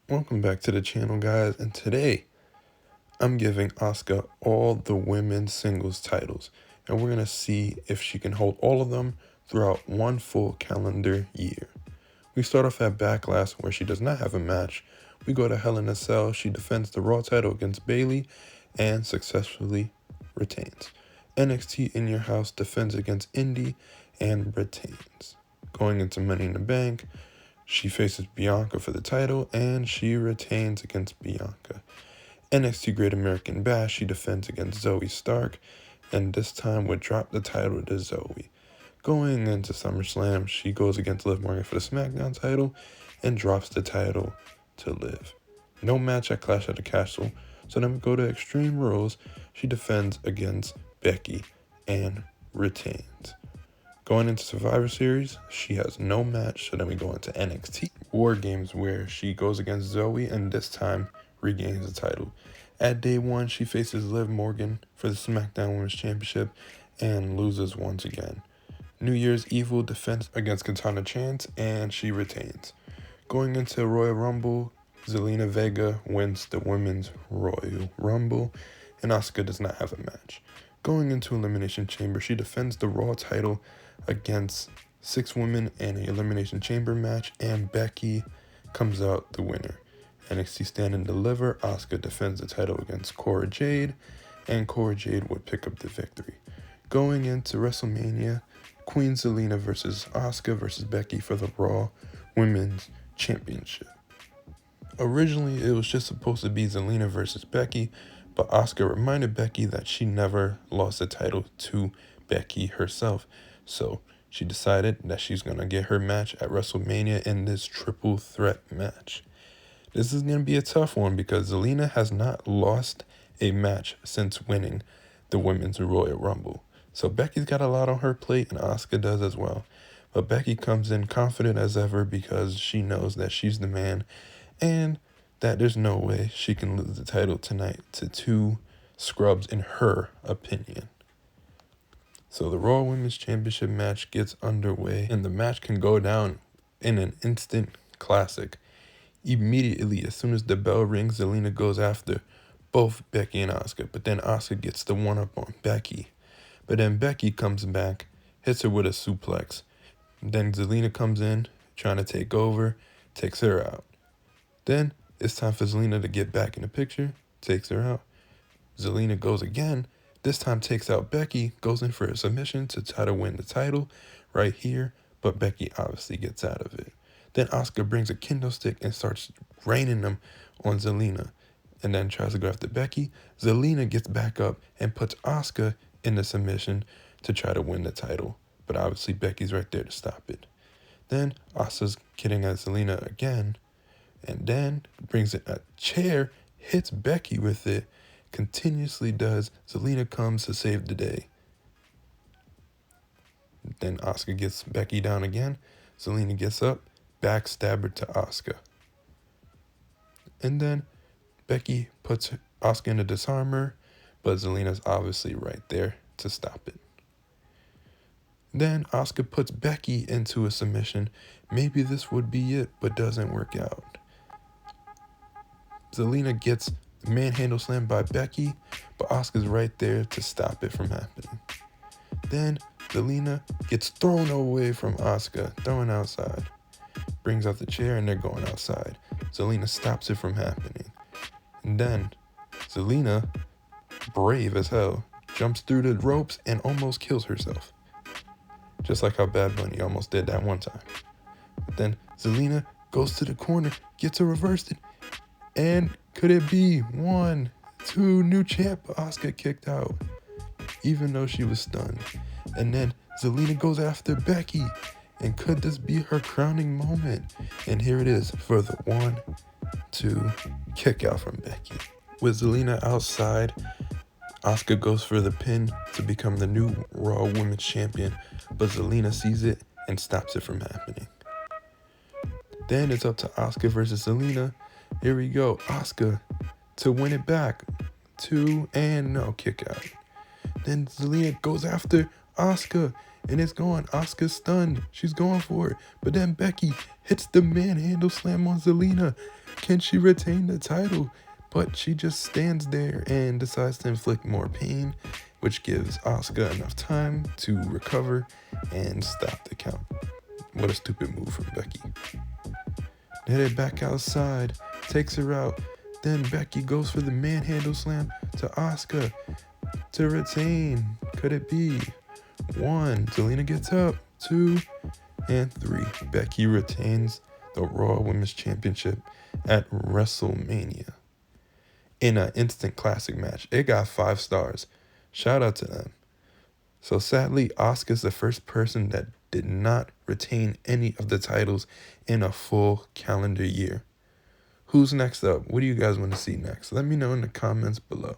Welcome back to the channel, guys, and today I'm giving Asuka all the women's singles titles, and we're going to see if she can hold all of them throughout one full calendar year. We start off at Backlash, where she does not have a match. We go to Hell in a Cell. She defends the Raw title against Bayley and successfully retains. NXT In Your House defends against Indy and retains. Going into Money in the Bank, she faces Bianca for the title, and she retains against Bianca. NXT Great American Bash, she defends against Zoe Stark, and this time would drop the title to Zoe. Going into SummerSlam, she goes against Liv Morgan for the SmackDown title, and drops the title to Liv. No match at Clash at the Castle, so then we go to Extreme Rules. She defends against Becky, and retains. Going into Survivor Series, she has no match, so then we go into NXT War Games, where she goes against Zoe and this time regains the title. At day one, she faces Liv Morgan for the SmackDown Women's Championship and loses once again. New Year's Evil defends against Katana Chance and she retains. Going into Royal Rumble, Zelina Vega wins the Women's Royal Rumble and Asuka does not have a match. Going into Elimination Chamber, she defends the Raw title against 6 women in an Elimination Chamber match, and Becky comes out the winner. NXT Stand and Deliver, Asuka defends the title against Cora Jade, and Cora Jade would pick up the victory. Going into WrestleMania, Queen Zelina versus Asuka versus Becky for the Raw Women's Championship. Originally, it was just supposed to be Zelina versus Becky, but Asuka reminded Becky that she never lost the title to Becky herself. So she decided that she's going to get her match at WrestleMania in this triple threat match. This is going to be a tough one because Zelina has not lost a match since winning the Women's Royal Rumble. So Becky's got a lot on her plate and Asuka does as well. But Becky comes in confident as ever because she knows that she's the man and that there's no way she can lose the title tonight to 2 scrubs in her opinion. So the Raw Women's Championship match gets underway, and the match can go down in an instant classic. Immediately, as soon as the bell rings, Zelina goes after both Becky and Asuka, but then Asuka gets the one-up on Becky. But then Becky comes back, hits her with a suplex. Then Zelina comes in, trying to take over, takes her out. Then it's time for Zelina to get back in the picture, takes her out. Zelina goes again, this time takes out Becky, goes in for a submission to try to win the title right here, but Becky obviously gets out of it. Then Asuka brings a kendo stick and starts raining them on Zelina, and then tries to go after Becky. Zelina gets back up and puts Asuka in the submission to try to win the title, but obviously Becky's right there to stop it. Then Asuka's getting at Zelina again, and then brings in a chair, hits Becky with it, continuously does. Zelina comes to save the day. Then Asuka gets Becky down again. Zelina gets up, backstabber to Asuka. And then Becky puts Asuka in a disarmer, but Zelina's obviously right there to stop it. Then Asuka puts Becky into a submission. Maybe this would be it, but doesn't work out. Zelina gets manhandle slammed by Becky, but Asuka's right there to stop it from happening. Then Zelina gets thrown away from Asuka, thrown outside. Brings out the chair and they're going outside. Zelina stops it from happening. And then Zelina, brave as hell, jumps through the ropes and almost kills herself. Just like how Bad Bunny almost did that one time. But then Zelina goes to the corner, gets her reversed it, and could it be 1, 2, new champ? Asuka kicked out, even though she was stunned. And then Zelina goes after Becky. And could this be her crowning moment? And here it is for the 1, 2 kick out from Becky. With Zelina outside, Asuka goes for the pin to become the new Raw Women's Champion, but Zelina sees it and stops it from happening. Then it's up to Asuka versus Zelina. Here we go. Asuka to win it back. 2 and no kick out. Then Zelina goes after Asuka and it's going. Asuka's stunned. She's going for it. But then Becky hits the manhandle slam on Zelina. Can she retain the title? But she just stands there and decides to inflict more pain, which gives Asuka enough time to recover and stop the count. What a stupid move from Becky. They head back outside, takes her out. Then Becky goes for the manhandle slam to Asuka to retain. Could it be? 1. Zelina gets up. 2 and 3. Becky retains the Raw Women's Championship at WrestleMania in an instant classic match. It got 5 stars. Shout out to them. So sadly, Asuka's the first person that did not retain any of the titles in a full calendar year. Who's next up? What do you guys want to see next? Let me know in the comments below.